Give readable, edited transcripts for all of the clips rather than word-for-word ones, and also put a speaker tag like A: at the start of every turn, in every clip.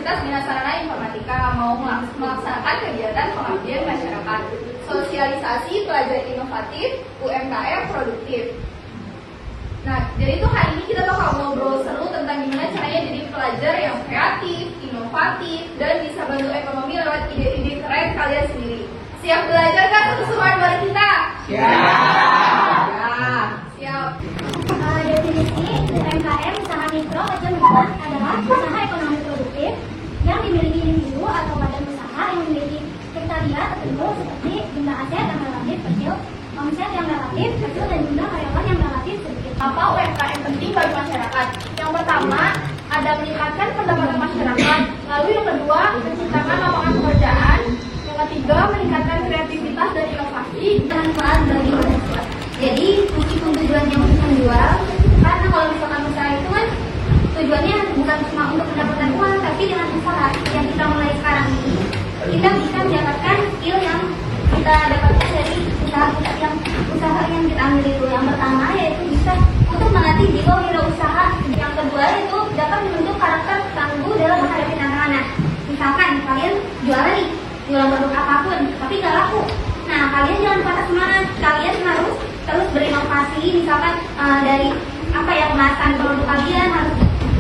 A: Universitas Bina Sarana Informatika mau melaksanakan kegiatan pengabdian masyarakat, sosialisasi pelajar inovatif, UMKM produktif. Nah, jadi itu hari ini kita bakal ngobrol seru tentang gimana caranya jadi pelajar yang kreatif, inovatif, dan bisa bantu ekonomi lewat ide-ide keren kalian sendiri. Siap belajar kan untuk semua bareng kita?
B: Siap.
A: Siap.
C: Definisi UMKM usaha mikro kecil menengah adalah usaha ekonomi produktif yang dimiliki individu atau badan usaha yang memiliki kriteria tertentu seperti jumlah aset yang relatif kecil, omset yang relatif kecil, dan jumlah karyawan yang relatif sedikit.
A: Apa UMKM penting bagi masyarakat? Yang pertama, ada meningkatkan pendapatan masyarakat. Lalu yang kedua, menciptakan lapangan pekerjaan. Yang ketiga, meningkatkan kreativitas dan inovasi.
C: Manfaat bagi mahasiswa. Jadi meskipun tujuannya untuk menjual, karena kalau misalkan usaha itu kan tujuannya bukan cuma untuk mendapatkan uang, tapi dengan usaha yang kita mulai sekarang ini kita bisa mendapatkan skill yang kita dapatkan dari usaha yang kita ambil itu. Yang pertama yaitu bisa untuk melatih jiwa wirausaha. Yang kedua itu dapat membentuk karakter tangguh dalam menghadapi tantangan. Misalkan kalian jualan produk apapun tapi nggak laku, nah kalian jangan patah semangat, kalian harus terus berinovasi. Misalkan dari kemasan produk kalian harus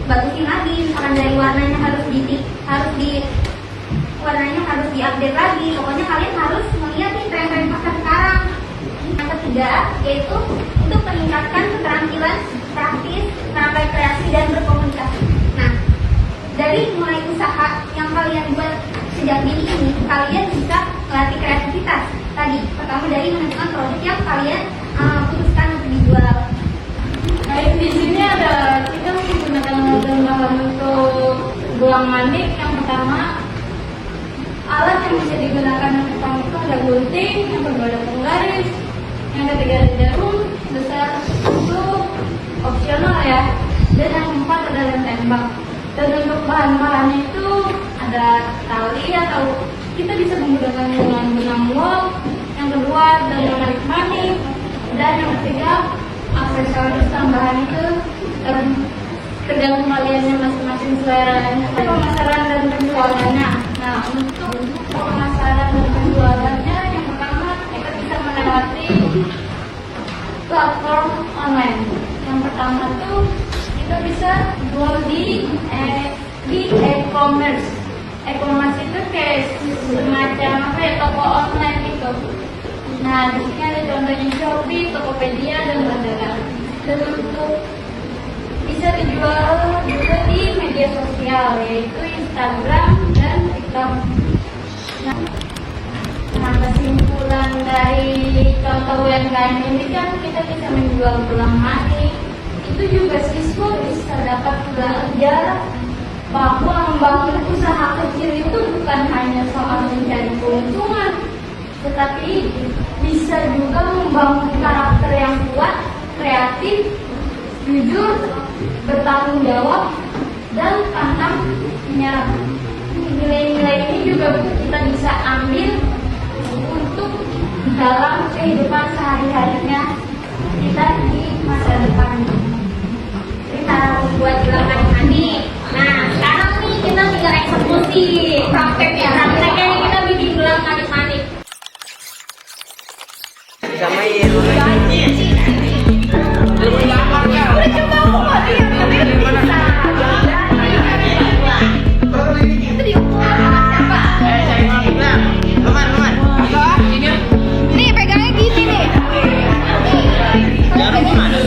C: bagusin lagi, misalkan dari warnanya warnanya harus diupdate lagi. Pokoknya kalian harus melihat nih tren-tren pasar sekarang. Yang ketiga yaitu untuk meningkatkan keterampilan praktis, tenaga kreasi, dan berkomunikasi. Nah, dari mulai usaha yang kalian buat sejak dini ini, kalian bisa melatih kreativitas. Tadi pertama dari menentukan produk yang kalian putuskan untuk dijual.
A: Baik, di sini ada kita menggunakan bahan untuk gelang manik. Yang pertama, alat yang bisa digunakan yang pertama itu ada gunting, yang kedua ada penggaris, yang ketiga ada jarum besar itu opsional ya, dan yang keempat ada lem tembak. Dan untuk bahan-bahannya itu ada tali atau kita bisa menggunakan dengan benang wol, yang kedua ada menarik manik, dan yang ketiga aksesoris tambahan itu tergantung kaliannya masing-masing seleranya. Pemasaran dan penjualannya. Nah, untuk pemasaran dan penjualannya yang pertama kita bisa melewati platform online. Yang pertama tuh kita bisa jual di e-commerce. E-commerce itu kayak semacam toko online gitu. Nah, di sini ada contohnya Shopee, Tokopedia, dan Lazada. Dan untuk bisa dijual juga di media sosial yaitu Instagram dan TikTok. Nah, kesimpulan dari contoh UMKM ini kan kita bisa menjual gelang manik. Itu juga siswa bisa dapat belajar bahwa membangun usaha kecil itu bukan hanya soal mencari keuntungan, tetapi bisa juga membangun karakter yang kuat, kreatif, jujur, bertanggung jawab, dan pantang menyerah. Nilai-nilai ini juga kita bisa ambil untuk dalam kehidupan sehari-harinya kita di masa depan. Kita buat gelang manik. Nah, sekarang nih kita tinggal eksekusi prakteknya kita bikin gelang manik.
B: Samain.
A: Udah coba aku mau dia, tapi nggak bisa. Itu diukur sama siapa? Nih pegangnya gini nih.
B: Jarum mana?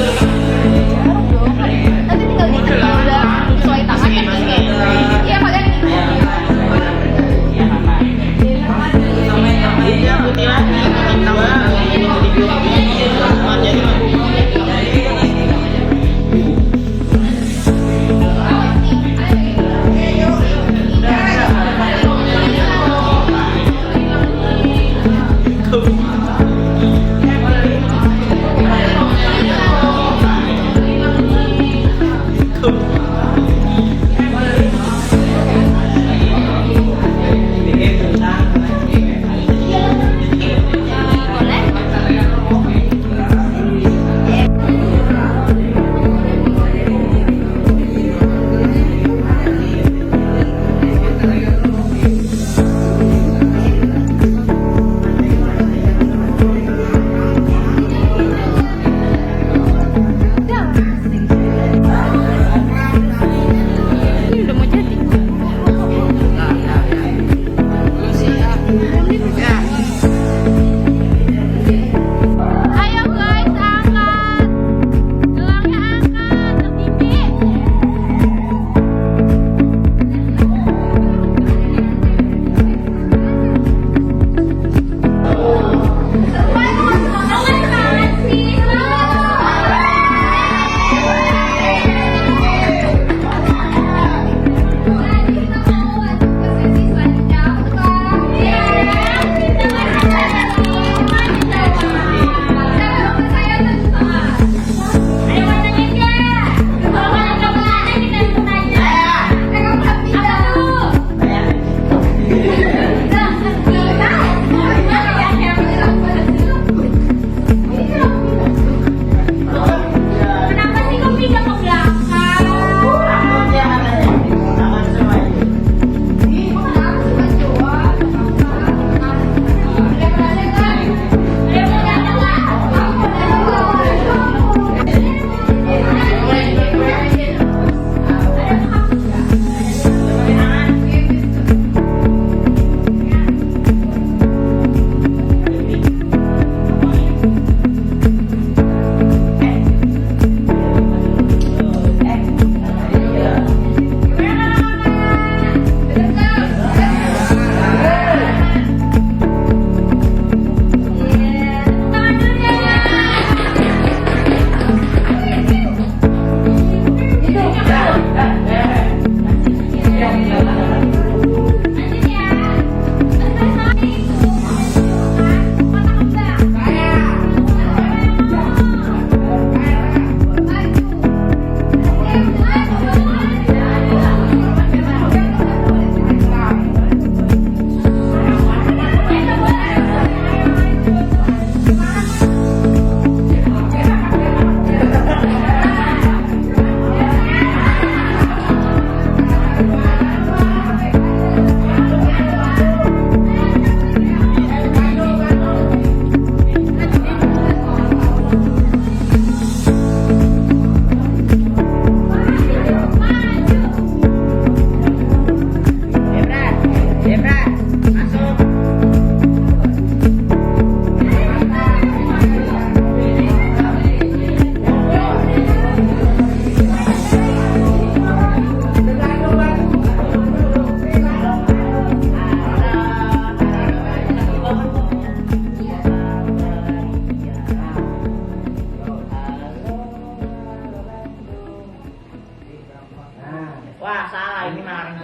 D: Wah, salah ini mah.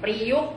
D: Priuk.